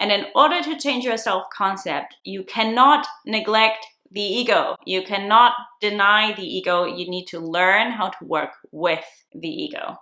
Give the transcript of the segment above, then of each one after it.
And in order to change your self-concept, you cannot neglect the ego. You cannot deny the ego. You need to learn how to work with the ego.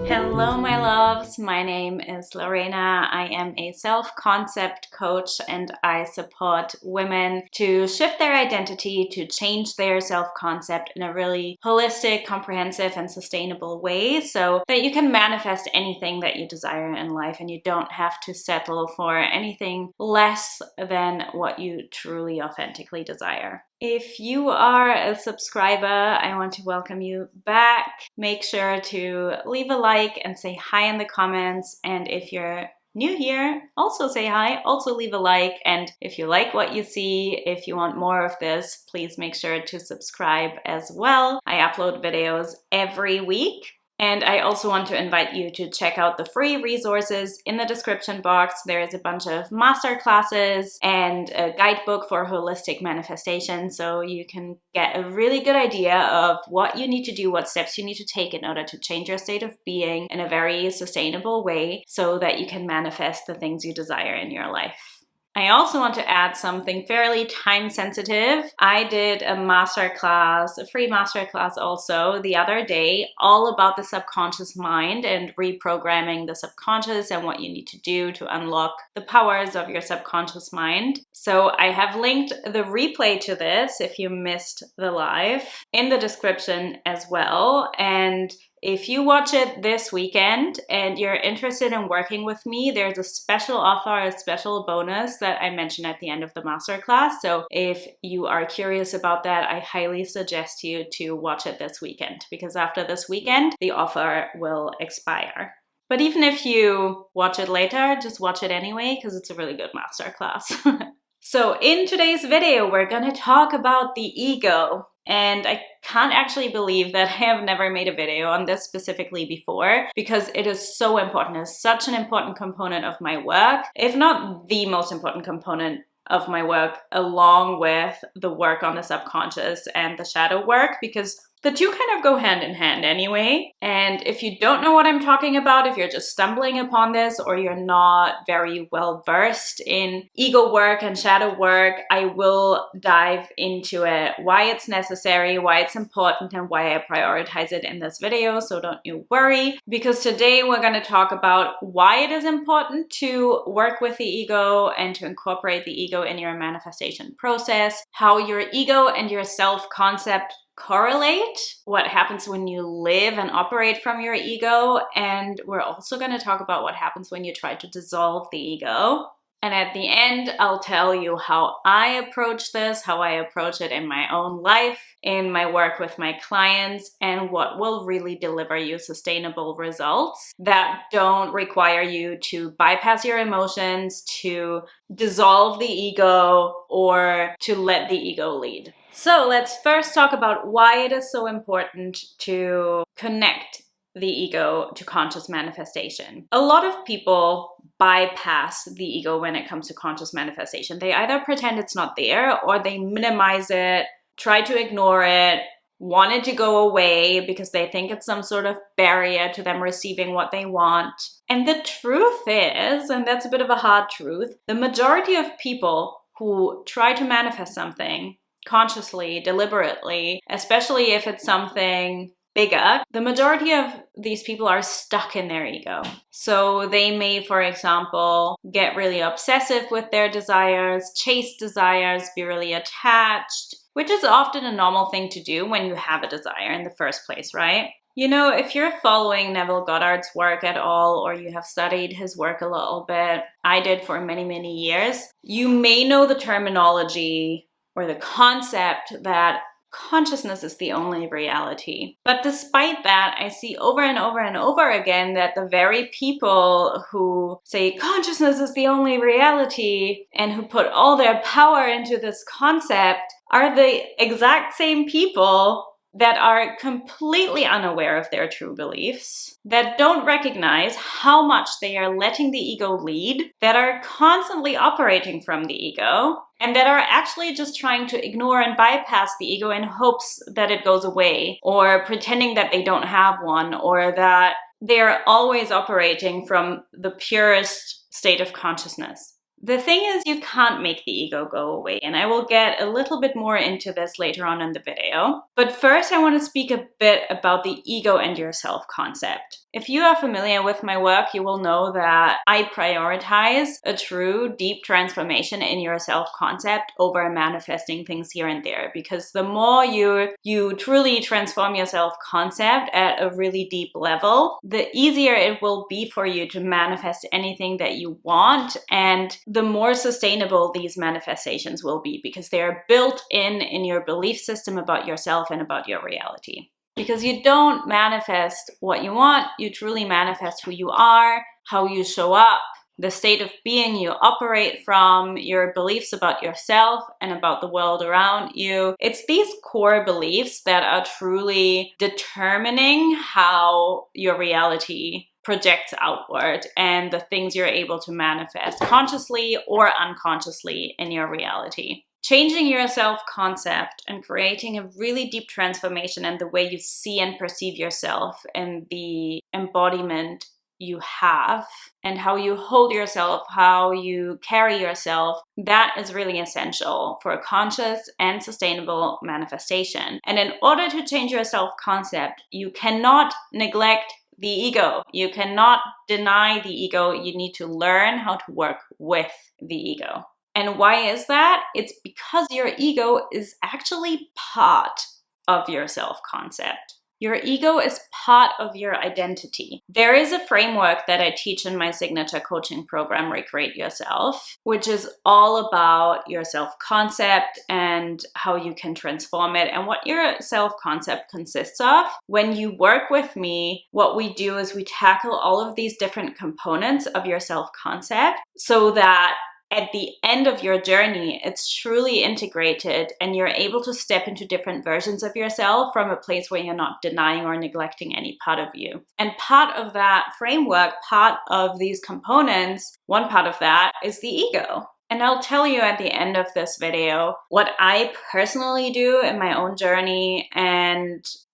Hello, my loves. My name is Lorena. I am a self-concept coach and I support women to shift their identity, to change their self-concept in a really holistic, comprehensive, and sustainable way so that you can manifest anything that you desire in life and you don't have to settle for anything less than what you truly, authentically desire. If you are a subscriber, I want to welcome you back. Make sure to leave a like and say hi in the comments. And if you're new here, also say hi, also leave a like. And if you like what you see, if you want more of this, please make sure to subscribe as well. I upload videos every week. And I also want to invite you to check out the free resources in the description box. There is a bunch of masterclasses and a guidebook for holistic manifestation, so you can get a really good idea of what you need to do, what steps you need to take in order to change your state of being in a very sustainable way so that you can manifest the things you desire in your life. I also want to add something fairly time sensitive. I did a masterclass, a free masterclass also the other day, all about the subconscious mind and reprogramming the subconscious and what you need to do to unlock the powers of your subconscious mind. So I have linked the replay to this if you missed the live in the description as well. And if you watch it this weekend and you're interested in working with me, there's a special offer, a special bonus that I mentioned at the end of the masterclass. So if you are curious about that, I highly suggest you to watch it this weekend because after this weekend, the offer will expire. But even if you watch it later, just watch it anyway because it's a really good masterclass. So in today's video, we're going to talk about the ego. And I can't actually believe that I have never made a video on this specifically before because it is so important. It's such an important component of my work, if not the most important component of my work, along with the work on the subconscious and the shadow work, because the two kind of go hand in hand anyway. And if you don't know what I'm talking about, if you're just stumbling upon this or you're not very well versed in ego work and shadow work, I will dive into it, why it's necessary, why it's important, and why I prioritize it in this video. So don't you worry, because today we're going to talk about why it is important to work with the ego and to incorporate the ego in your manifestation process, how your ego and your self-concept correlate, what happens when you live and operate from your ego, and we're also going to talk about what happens when you try to dissolve the ego. And at the end, I'll tell you how I approach this, how I approach it in my own life, in my work with my clients, and what will really deliver you sustainable results that don't require you to bypass your emotions, to dissolve the ego, or to let the ego lead. So let's first talk about why it is so important to connect the ego to conscious manifestation. A lot of people bypass the ego when it comes to conscious manifestation. They either pretend it's not there or they minimize it, try to ignore it, want it to go away because they think it's some sort of barrier to them receiving what they want. And the truth is, and that's a bit of a hard truth, the majority of people who try to manifest something consciously, deliberately, especially if it's something bigger, the majority of these people are stuck in their ego. So they may, for example, get really obsessive with their desires, chase desires, be really attached, which is often a normal thing to do when you have a desire in the first place, right? You know, if you're following Neville Goddard's work at all, or you have studied his work a little bit, I did for many, many years, you may know the terminology or the concept that consciousness is the only reality. But despite that, I see over and over and over again that the very people who say consciousness is the only reality and who put all their power into this concept are the exact same people that are completely unaware of their true beliefs, that don't recognize how much they are letting the ego lead, that are constantly operating from the ego, and that are actually just trying to ignore and bypass the ego in hopes that it goes away, or pretending that they don't have one, or that they're always operating from the purest state of consciousness. The thing is, you can't make the ego go away, and I will get a little bit more into this later on in the video. But first, I want to speak a bit about the ego and your self-concept. If you are familiar with my work, you will know that I prioritize a true, deep transformation in your self-concept over manifesting things here and there. Because the more you truly transform your self-concept at a really deep level, the easier it will be for you to manifest anything that you want, and the more sustainable these manifestations will be, because they are built in your belief system about yourself and about your reality. Because you don't manifest what you want, you truly manifest who you are, how you show up, the state of being you operate from, your beliefs about yourself and about the world around you. It's these core beliefs that are truly determining how your reality projects outward and the things you're able to manifest consciously or unconsciously in your reality. Changing your self-concept and creating a really deep transformation in the way you see and perceive yourself and the embodiment you have and how you hold yourself, how you carry yourself, that is really essential for a conscious and sustainable manifestation. And in order to change your self-concept, you cannot neglect the ego. You cannot deny the ego. You need to learn how to work with the ego. And why is that? It's because your ego is actually part of your self-concept. Your ego is part of your identity. There is a framework that I teach in my signature coaching program, Recreate Yourself, which is all about your self-concept and how you can transform it and what your self-concept consists of. When you work with me, what we do is we tackle all of these different components of your self-concept so that at the end of your journey, it's truly integrated and you're able to step into different versions of yourself from a place where you're not denying or neglecting any part of you. And part of that framework, part of these components, one part of that is the ego. And I'll tell you at the end of this video what I personally do in my own journey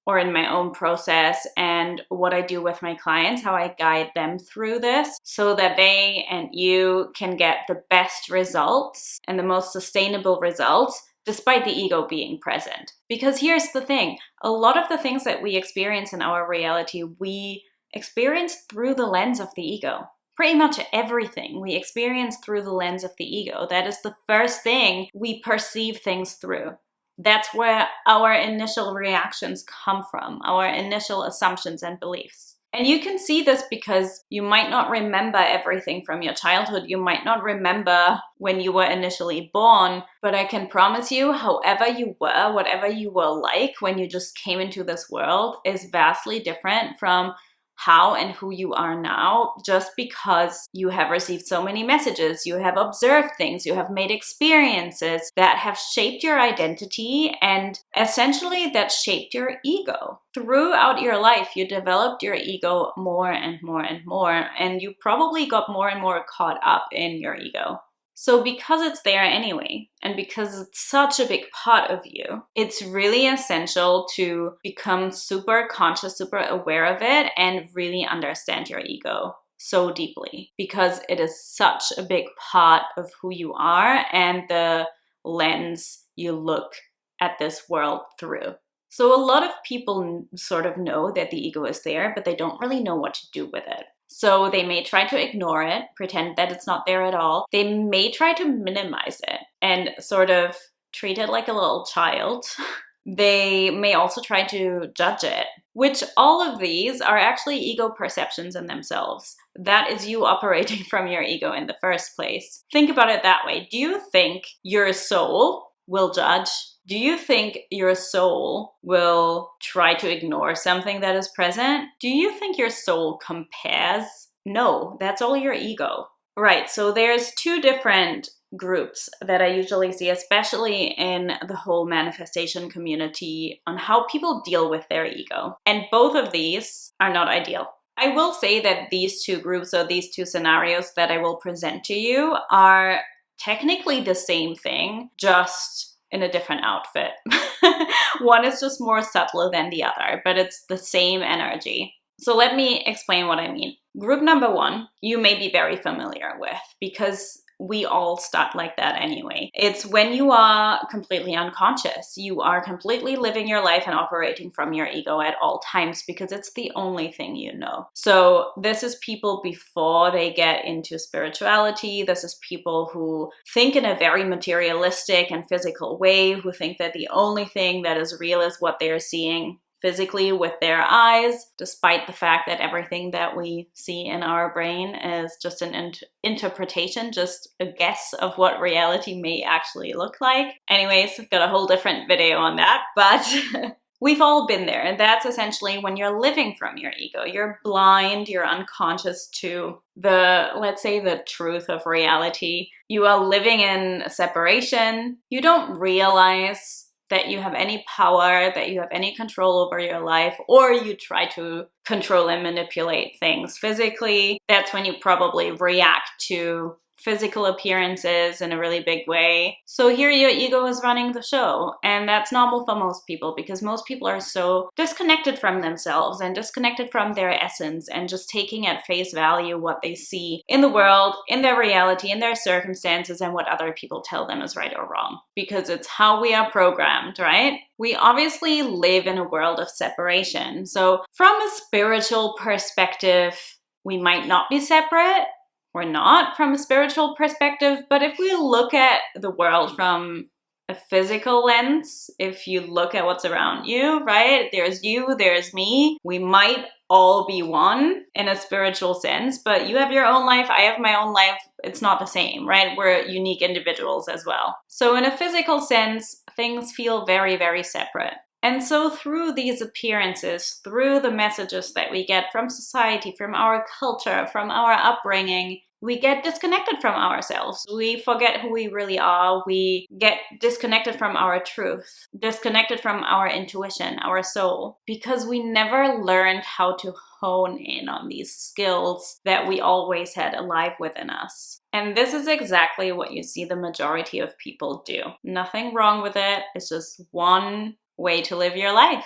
or in my own process, and what I do with my clients, how I guide them through this so that they and you can get the best results and the most sustainable results despite the ego being present. Because here's the thing, a lot of the things that we experience in our reality, we experience through the lens of the ego. Pretty much everything we experience through the lens of the ego. That is the first thing we perceive things through. That's where our initial reactions come from, our initial assumptions and beliefs. And you can see this because you might not remember everything from your childhood. You might not remember when you were initially born, but I can promise you, however you were, whatever you were like when you just came into this world is vastly different from how and who you are now, just because you have received so many messages, you have observed things, you have made experiences that have shaped your identity and essentially that shaped your ego. Throughout your life, you developed your ego more and more and more, and you probably got more and more caught up in your ego. So because it's there anyway, and because it's such a big part of you, it's really essential to become super conscious, super aware of it, and really understand your ego so deeply, because it is such a big part of who you are and the lens you look at this world through. So a lot of people sort of know that the ego is there, but they don't really know what to do with it. So they may try to ignore it, pretend that it's not there at all. They may try to minimize it and sort of treat it like a little child. They may also try to judge it, which all of these are actually ego perceptions in themselves. That is you operating from your ego in the first place. Think about it that way. Do you think your soul will judge? Do you think your soul will try to ignore something that is present? Do you think your soul compares? No, that's all your ego. Right, so there's two different groups that I usually see, especially in the whole manifestation community, on how people deal with their ego. And both of these are not ideal. I will say that these two groups, or these two scenarios that I will present to you, are technically the same thing, just in a different outfit. One is just more subtle than the other, but it's the same energy. So let me explain what I mean. Group number one, you may be very familiar with, because we all start like that anyway. It's when you are completely unconscious. You are completely living your life and operating from your ego at all times because it's the only thing you know. So this is people before they get into spirituality. This is people who think in a very materialistic and physical way, who think that the only thing that is real is what they're seeing physically with their eyes, despite the fact that everything that we see in our brain is just an interpretation, just a guess of what reality may actually look like. Anyways, I've got a whole different video on that, but we've all been there. And that's essentially when you're living from your ego. You're blind, you're unconscious to let's say, the truth of reality. You are living in separation. You don't realize that you have any power, that you have any control over your life, or you try to control and manipulate things physically. That's when you probably react to physical appearances in a really big way. So here your ego is running the show, and that's normal for most people because most people are so disconnected from themselves and disconnected from their essence and just taking at face value what they see in the world, in their reality, in their circumstances, and what other people tell them is right or wrong, because it's how we are programmed, right? We obviously live in a world of separation. So from a spiritual perspective, we might not be separate. We're not from a spiritual perspective, but if we look at the world from a physical lens, if you look at what's around you, right? There's you, there's me. We might all be one in a spiritual sense, but you have your own life, I have my own life. It's not the same, right? We're unique individuals as well. So in a physical sense, things feel very, very separate. And so through these appearances, through the messages that we get from society, from our culture, from our upbringing, we get disconnected from ourselves. We forget who we really are. We get disconnected from our truth, disconnected from our intuition, our soul, because we never learned how to hone in on these skills that we always had alive within us. And this is exactly what you see the majority of people do. Nothing wrong with it. It's just one way to live your life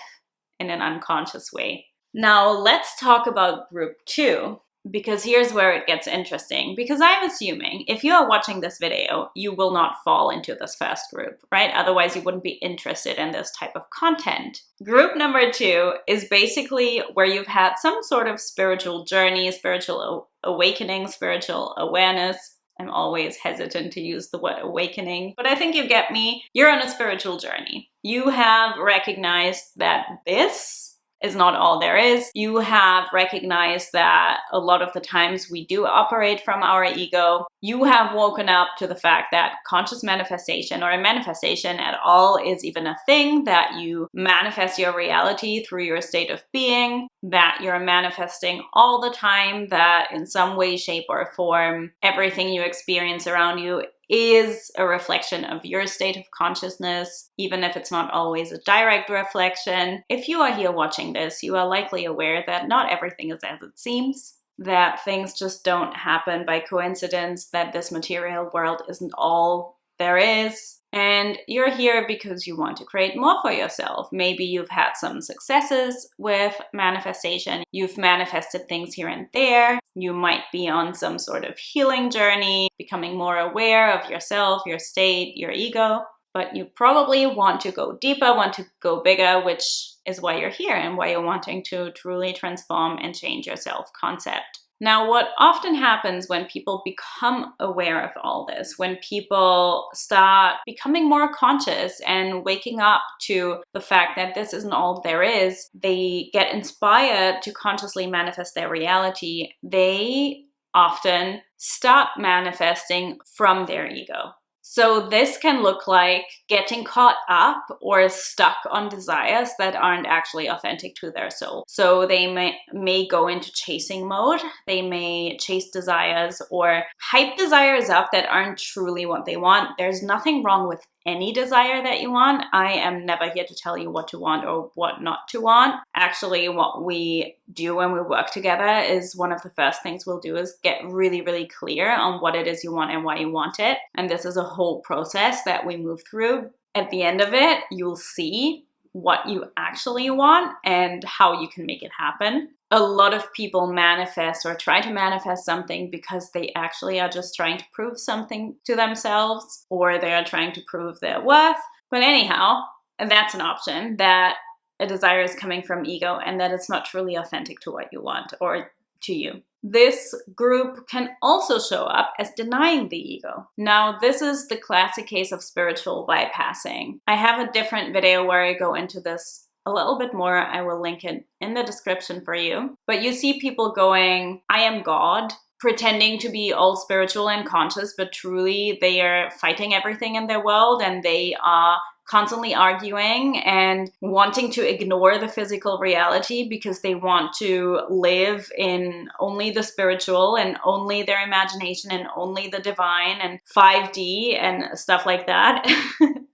in an unconscious way. Now let's talk about group two, because here's where it gets interesting. Because I'm assuming if you are watching this video, you will not fall into this first group, right? Otherwise you wouldn't be interested in this type of content. Group number two is basically where you've had some sort of spiritual journey, spiritual awakening, spiritual awareness. I'm always hesitant to use the word awakening, but I think you get me. You're on a spiritual journey. You have recognized that this is not all there is. You have recognized that a lot of the times we do operate from our ego. You have woken up to the fact that conscious manifestation, or a manifestation at all, is even a thing, that you manifest your reality through your state of being, that you're manifesting all the time, that in some way, shape, or form, everything you experience around you is a reflection of your state of consciousness, even if it's not always a direct reflection. If you are here watching this, you are likely aware that not everything is as it seems, that things just don't happen by coincidence, that this material world isn't all there is. And you're here because you want to create more for yourself. Maybe you've had some successes with manifestation. You've manifested things here and there. You might be on some sort of healing journey, becoming more aware of yourself, your state, your ego. But you probably want to go deeper, want to go bigger, which is why you're here and why you're wanting to truly transform and change your self-concept. Now, what often happens when people become aware of all this, when people start becoming more conscious and waking up to the fact that this isn't all there is, they get inspired to consciously manifest their reality. They often stop manifesting from their ego. So this can look like getting caught up or stuck on desires that aren't actually authentic to their soul. So they may go into chasing mode. They may chase desires or hype desires up that aren't truly what they want. There's nothing wrong with any desire that you want. I am never here to tell you what to want or what not to want. Actually, what we do when we work together is one of the first things we'll do is get really, really clear on what it is you want and why you want it. And this is a whole process that we move through. At the end of it, you'll see what you actually want and how you can make it happen. a lot of people manifest or try to manifest something because they actually are just trying to prove something to themselves, or they are trying to prove their worth. But anyhow, that's an option, that a desire is coming from ego and that it's not truly authentic to what you want or to you. This group can also show up as denying the ego. Now, this is the classic case of spiritual bypassing. I have a different video where I go into this a little bit more. I will link it in the description for you. But you see people going, I am God, pretending to be all spiritual and conscious, but truly they are fighting everything in their world, and they are constantly arguing and wanting to ignore the physical reality because they want to live in only the spiritual and only their imagination and only the divine and 5D and stuff like that.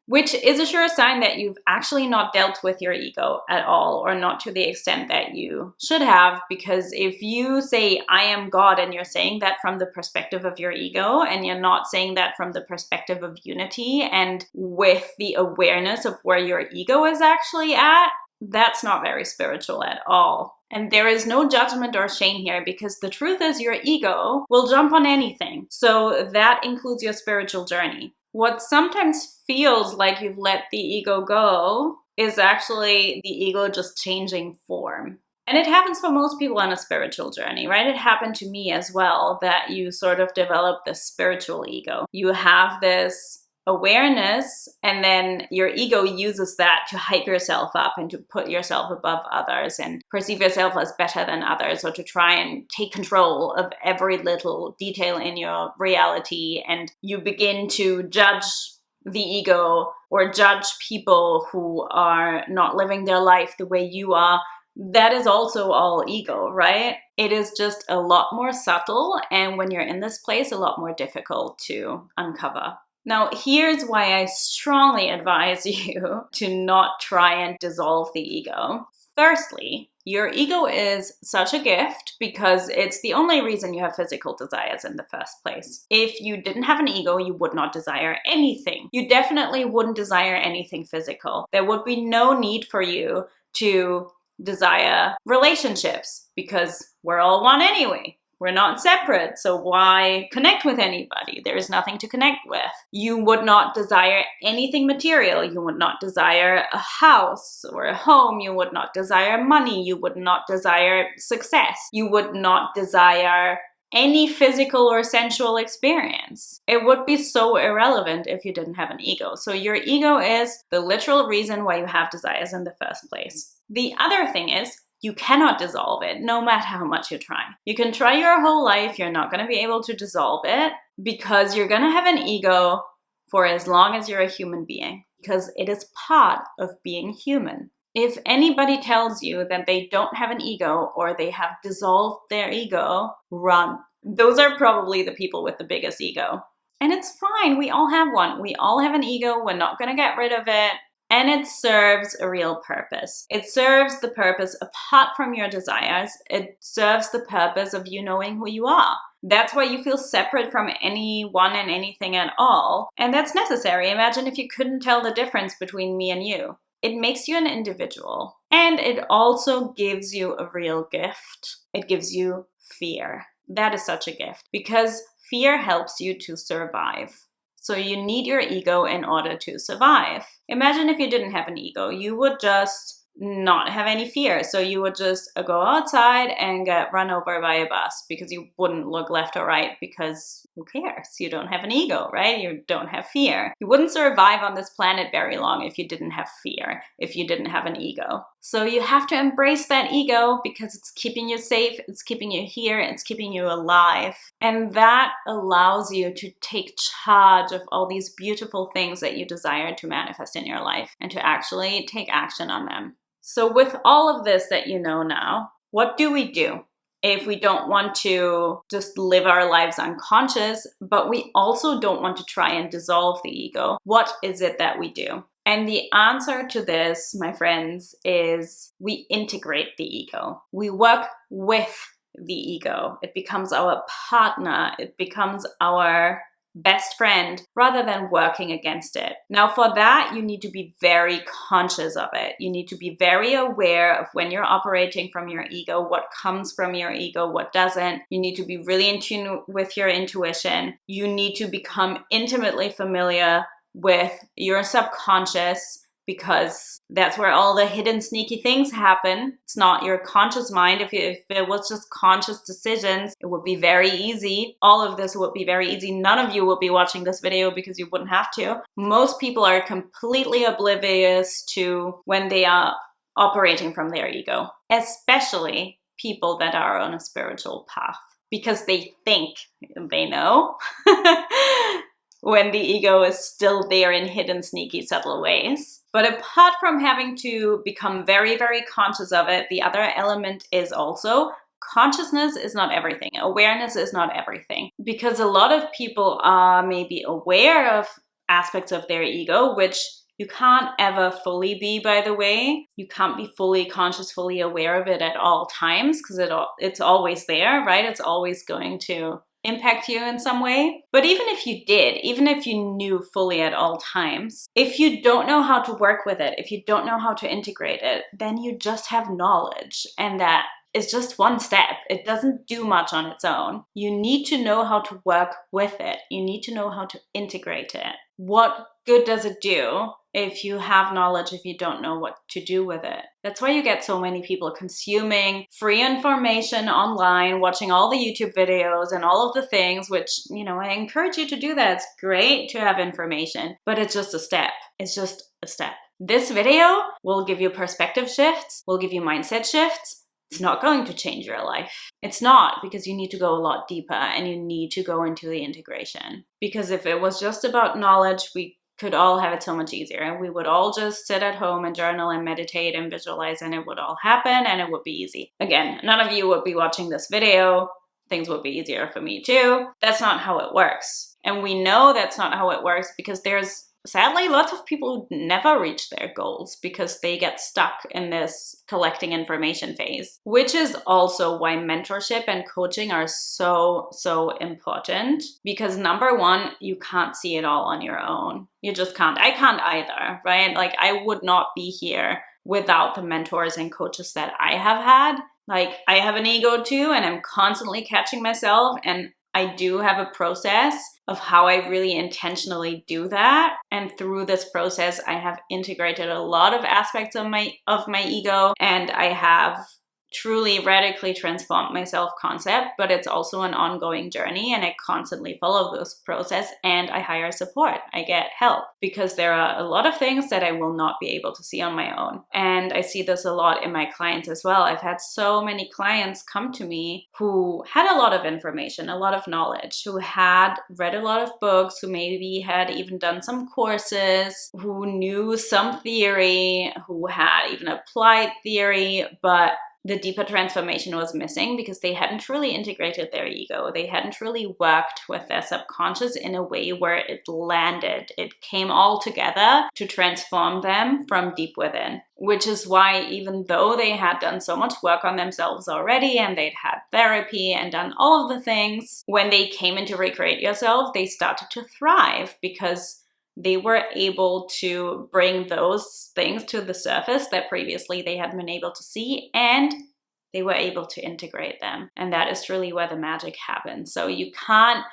Which is a sure sign that you've actually not dealt with your ego at all, or not to the extent that you should have. Because if you say, I am God, and you're saying that from the perspective of your ego, and you're not saying that from the perspective of unity and with the awareness of where your ego is actually at, that's not very spiritual at all. And there is no judgment or shame here, because the truth is your ego will jump on anything. So that includes your spiritual journey. What sometimes feels like you've let the ego go is actually the ego just changing form. And it happens for most people on a spiritual journey, right? It happened to me as well, that you sort of develop this spiritual ego. You have this awareness, and then your ego uses that to hype yourself up and to put yourself above others and perceive yourself as better than others, or to try and take control of every little detail in your reality. And you begin to judge the ego or judge people who are not living their life the way you are. That is also all ego, right? It is just a lot more subtle, and when you're in this place, a lot more difficult to uncover. Now, here's why I strongly advise you to not try and dissolve the ego. Firstly, your ego is such a gift because it's the only reason you have physical desires in the first place. If you didn't have an ego, you would not desire anything. You definitely wouldn't desire anything physical. There would be no need for you to desire relationships because we're all one anyway. We're not separate, so why connect with anybody? There is nothing to connect with. You would not desire anything material. You would not desire a house or a home. You would not desire money. You would not desire success. You would not desire any physical or sensual experience. It would be so irrelevant if you didn't have an ego. So your ego is the literal reason why you have desires in the first place. The other thing is, you cannot dissolve it, no matter how much you try. You can try your whole life, you're not going to be able to dissolve it, because you're going to have an ego for as long as you're a human being, because it is part of being human. If anybody tells you that they don't have an ego or they have dissolved their ego, run. Those are probably the people with the biggest ego. And it's fine, we all have one. We all have an ego, we're not going to get rid of it. And it serves a real purpose. It serves the purpose, apart from your desires, it serves the purpose of you knowing who you are. That's why you feel separate from anyone and anything at all. And that's necessary. Imagine if you couldn't tell the difference between me and you. It makes you an individual. And it also gives you a real gift. It gives you fear. That is such a gift, because fear helps you to survive. So you need your ego in order to survive. Imagine if you didn't have an ego, you would just not have any fear. So you would just go outside and get run over by a bus because you wouldn't look left or right, because who cares? You don't have an ego, right? You don't have fear. You wouldn't survive on this planet very long if you didn't have fear, if you didn't have an ego. So you have to embrace that ego, because it's keeping you safe, it's keeping you here, it's keeping you alive. And that allows you to take charge of all these beautiful things that you desire to manifest in your life and to actually take action on them. So with all of this that you know now, what do we do if we don't want to just live our lives unconscious, but we also don't want to try and dissolve the ego? What is it that we do? And the answer to this, my friends, is we integrate the ego. We work with the ego. It becomes our partner. It becomes our best friend rather than working against it. Now, for that, you need to be very conscious of it. You need to be very aware of when you're operating from your ego, what comes from your ego, what doesn't. You need to be really in tune with your intuition. You need to become intimately familiar with your subconscious, because that's where all the hidden sneaky things happen. It's not your conscious mind. If it was just conscious decisions, it would be very easy. All of this would be very easy. None of you will be watching this video because you wouldn't have to. Most people are completely oblivious to when they are operating from their ego, especially people that are on a spiritual path, because they think they know. When the ego is still there in hidden, sneaky, subtle ways. But apart from having to become very, very conscious of it, the other element is also consciousness is not everything. Awareness is not everything. Because a lot of people are maybe aware of aspects of their ego, which you can't ever fully be, by the way. You can't be fully conscious, fully aware of it at all times, because it's always there, right? It's always going to impact you in some way. But even if you did, even if you knew fully at all times, if you don't know how to work with it, if you don't know how to integrate it, then you just have knowledge, and that is just one step. It doesn't do much on its own. You need to know how to work with it. You need to know how to integrate it. What good does it do if you have knowledge, if you don't know what to do with it? That's why you get so many people consuming free information online, watching all the YouTube videos and all of the things, which, I encourage you to do that. It's great to have information, but it's just a step. It's just a step. This video will give you perspective shifts, will give you mindset shifts. It's not going to change your life. It's not, because you need to go a lot deeper and you need to go into the integration. Because if it was just about knowledge, we could all have it so much easier, and we would all just sit at home and journal and meditate and visualize, and it would all happen and it would be easy. Again, none of you would be watching this video. Things would be easier for me too. That's not how it works. And we know that's not how it works because there's sadly lots of people who never reach their goals because they get stuck in this collecting information phase, which is also why mentorship and coaching are so, so important. Because number one, you can't see it all on your own. You just can't. I can't either, right? Like, I would not be here without the mentors and coaches that I have had. Like, I have an ego too, and I'm constantly catching myself, and I do have a process of how I really intentionally do that. And through this process, I have integrated a lot of aspects of my ego, and I have truly radically transformed my self-concept, but it's also an ongoing journey, and I constantly follow this process, and I hire support. I get help because there are a lot of things that I will not be able to see on my own. And I see this a lot in my clients as well. I've had so many clients come to me who had a lot of information, a lot of knowledge, who had read a lot of books, who maybe had even done some courses, who knew some theory, who had even applied theory, but the deeper transformation was missing because they hadn't really integrated their ego. They hadn't really worked with their subconscious in a way where it landed. It came all together to transform them from deep within, which is why even though they had done so much work on themselves already and they'd had therapy and done all of the things, when they came into Recreate Yourself, they started to thrive because they were able to bring those things to the surface that previously they hadn't been able to see, and they were able to integrate them. And that is really where the magic happens. So you can't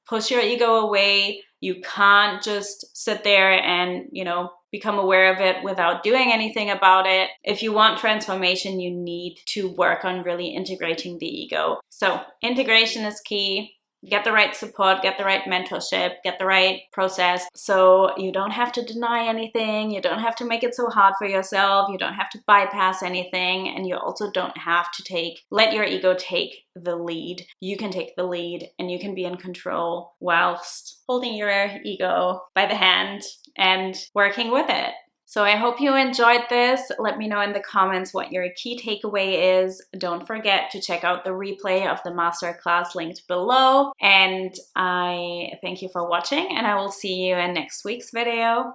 push your ego away. You can't just sit there and, become aware of it without doing anything about it. If you want transformation, you need to work on really integrating the ego. So integration is key. Get the right support, get the right mentorship, get the right process, so you don't have to deny anything, you don't have to make it so hard for yourself, you don't have to bypass anything, and you also don't have to let your ego take the lead. You can take the lead and you can be in control whilst holding your ego by the hand and working with it. So I hope you enjoyed this. Let me know in the comments what your key takeaway is. Don't forget to check out the replay of the masterclass linked below. And I thank you for watching, and I will see you in next week's video.